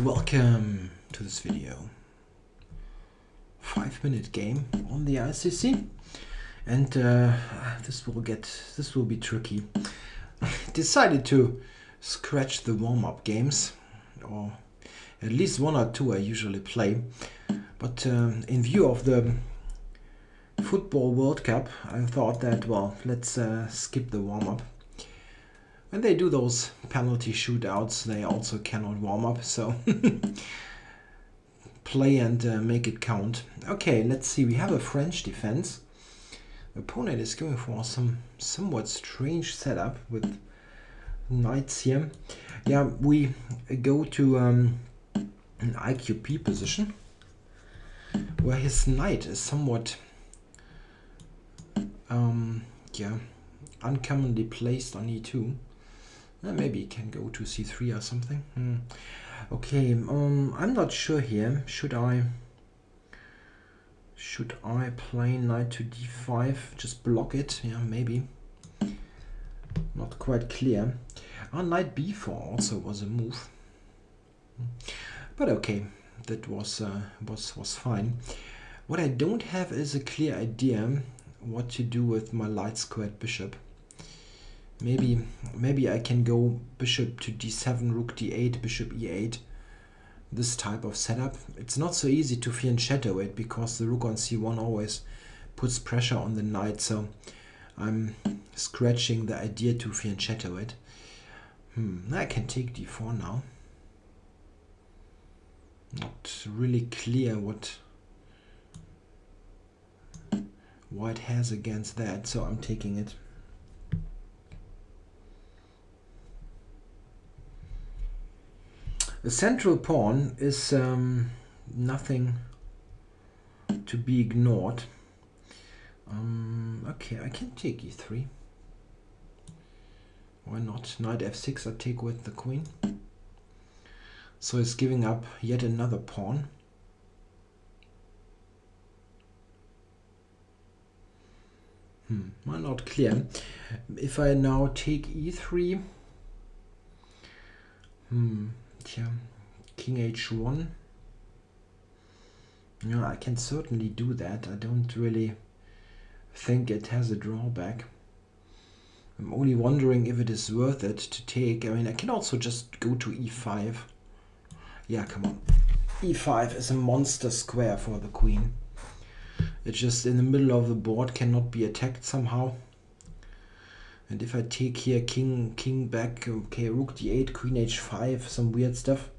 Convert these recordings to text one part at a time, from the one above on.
Welcome to this video. 5-minute game on the ICC, and this will be tricky. I decided to scratch the warm-up games, or at least one or two I usually play, but in view of the Football World Cup, I thought that, well, let's skip the warm-up. When they do those penalty shootouts, they also cannot warm up, so play and make it count. Okay, let's see. We have a French defense. The opponent is going for some somewhat strange setup with knights here. Yeah, we go to an IQP position where his knight is somewhat uncommonly placed on e2. Maybe he can go to c3 or something. Okay, I'm not sure here. Should I play knight to d5? Just block it? Yeah, maybe. Not quite clear. Knight b4 also was a move. But okay, that was fine. What I don't have is a clear idea what to do with my light squared bishop. Maybe I can go bishop to d7, rook d8, bishop e8. This type of setup. It's not so easy to fianchetto it because the rook on c1 always puts pressure on the knight, so I'm scratching the idea to fianchetto it. I can take d4 now. Not really clear what white has against that, so I'm taking it. The central pawn is nothing to be ignored. Okay, I can take e3. Why not? Knight f6, I take with the queen. So it's giving up yet another pawn. Not clear. If I now take e3, king h1. Yeah, I can certainly do that. I don't really think it has a drawback. I'm only wondering if it is worth it to take. I mean, I can also just go to e5. Yeah, come on. e5 is a monster square for the queen. It's just in the middle of the board, cannot be attacked somehow. And if I take here king back, okay, rook d8, queen h5, some weird stuff.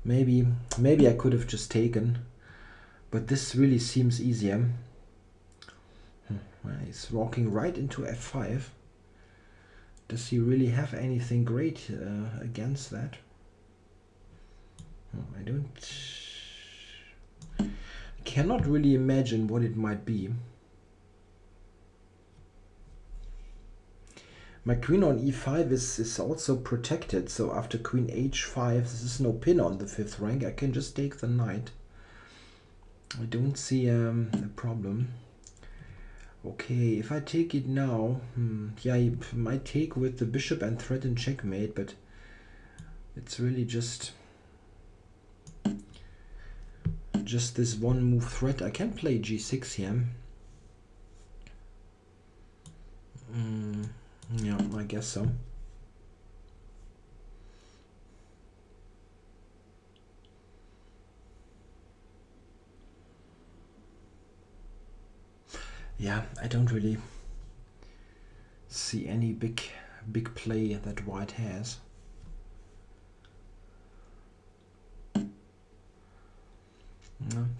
Maybe I could have just taken, but this really seems easier. Well, he's walking right into f5. Does he really have anything great against that? I cannot really imagine what it might be. My queen on e5 is also protected, so after queen h5, this is no pin on the 5th rank. I can just take the knight. I don't see a problem. Okay, if I take it now, yeah, I might take with the bishop and threaten checkmate, but it's really just this one move threat. I can play g6 here. Yeah, I guess so. Yeah, I don't really see any big play that white has.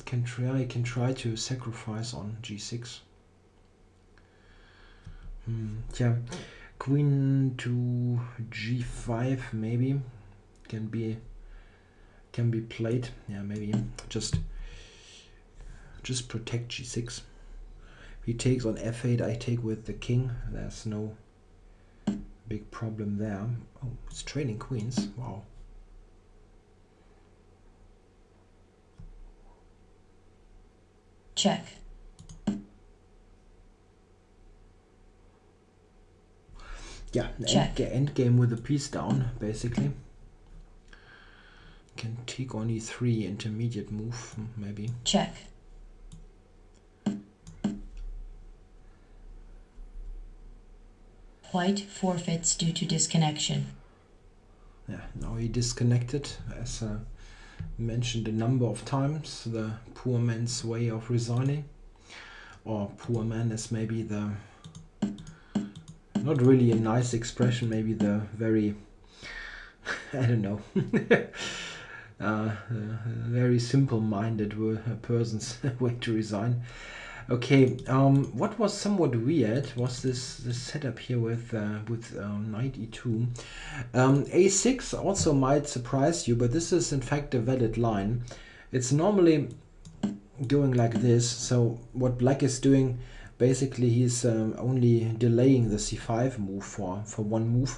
Can try to sacrifice on g6. Yeah, queen to g5 maybe can be played. Yeah, maybe just protect g6. He takes on f8, I take with the king. There's no big problem there. Oh, it's training queens. Wow. Check. Yeah, end game with the piece down, basically. can take on e3, intermediate move, maybe. Check. White forfeits due to disconnection. Yeah, now he disconnected, as mentioned a number of times, the poor man's way of resigning. Or poor man is maybe the, not really a nice expression, maybe the very, I don't know, very simple-minded person's way to resign. Okay, what was somewhat weird was this setup here with knight e2. A6 also might surprise you, but this is in fact a valid line. It's normally going like this. So what black is doing, basically he's only delaying the c5 move for one move.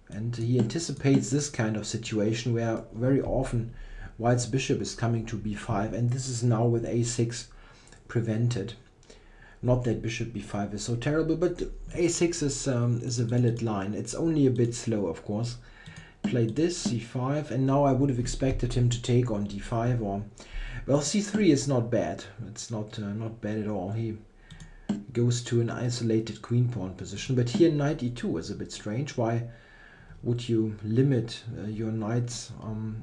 And he anticipates this kind of situation where very often white's bishop is coming to b5, and this is now with a6 prevented. Not that bishop b5 is so terrible, but a6 is a valid line. It's only a bit slow, of course. Played this, c5, and now I would have expected him to take on d5, or well, c3 is not bad. It's not bad at all. He goes to an isolated queen pawn position, but here knight e2 is a bit strange. Why would you limit your knight's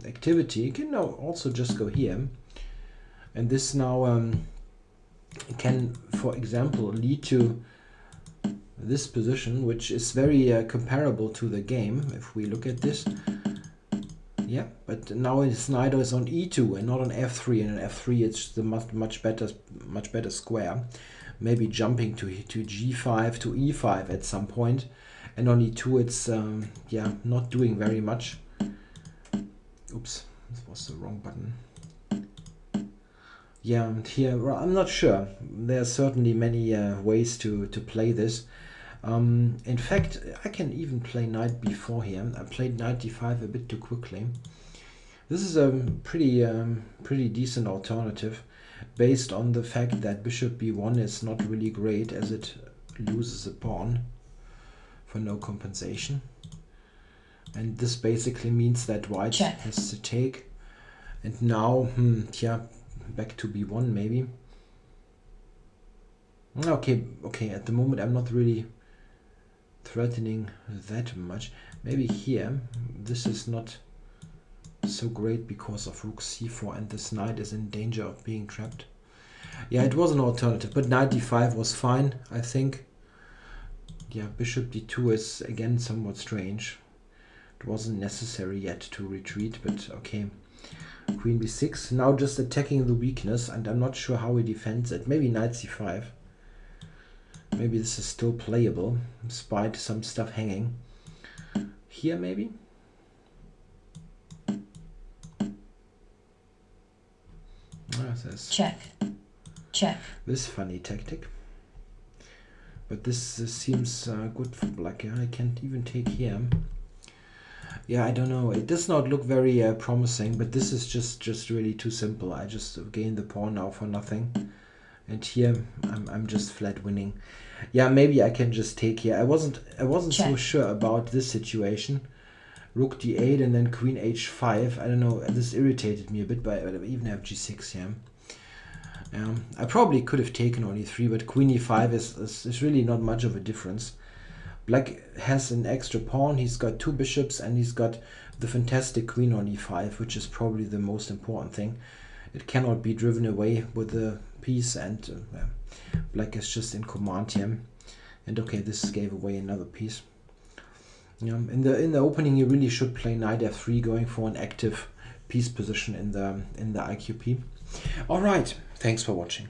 activity? You can now also just go here, and this now can, for example, lead to this position, which is very comparable to the game. If we look at this, yeah, but now his knight is on e2 and not on f3, and on f3 it's the much better square. Maybe jumping to g5 to e5 at some point, and on e2 it's yeah, not doing very much. Oops, this was the wrong button. Yeah, and here, well, I'm not sure. There are certainly many ways to play this. In fact, I can even play knight b4 here. I played knight d5 a bit too quickly. This is a pretty decent alternative, based on the fact that bishop b1 is not really great, as it loses a pawn for no compensation. And this basically means that white has to take. And now, yeah, back to b1 maybe. Okay, at the moment I'm not really threatening that much. Maybe here, this is not so great because of rook c4, and this knight is in danger of being trapped. Yeah, it was an alternative, but knight d5 was fine, I think. Yeah, bishop d2 is again somewhat strange. It wasn't necessary yet to retreat, but okay. Queen b6, now just attacking the weakness, and I'm not sure how he defends it. Maybe knight c5. Maybe this is still playable, despite some stuff hanging. Here maybe? Check. This funny tactic. But this seems good for black. I can't even take here. Yeah, I don't know. It does not look very promising, but this is just really too simple. I just gain the pawn now for nothing. And here I'm just flat winning. Yeah, maybe I can just take here. I wasn't so sure about this situation. Rook d8 and then queen h5. I don't know. This irritated me a bit, but I even have g6 here. I probably could have taken on e3, but queen e5 is really not much of a difference. Black has an extra pawn, he's got two bishops, and he's got the fantastic queen on e5, which is probably the most important thing. It cannot be driven away with the piece, and black is just in command here. And okay, this gave away another piece. In the opening, you really should play knight f3, going for an active piece position in the IQP. All right, thanks for watching.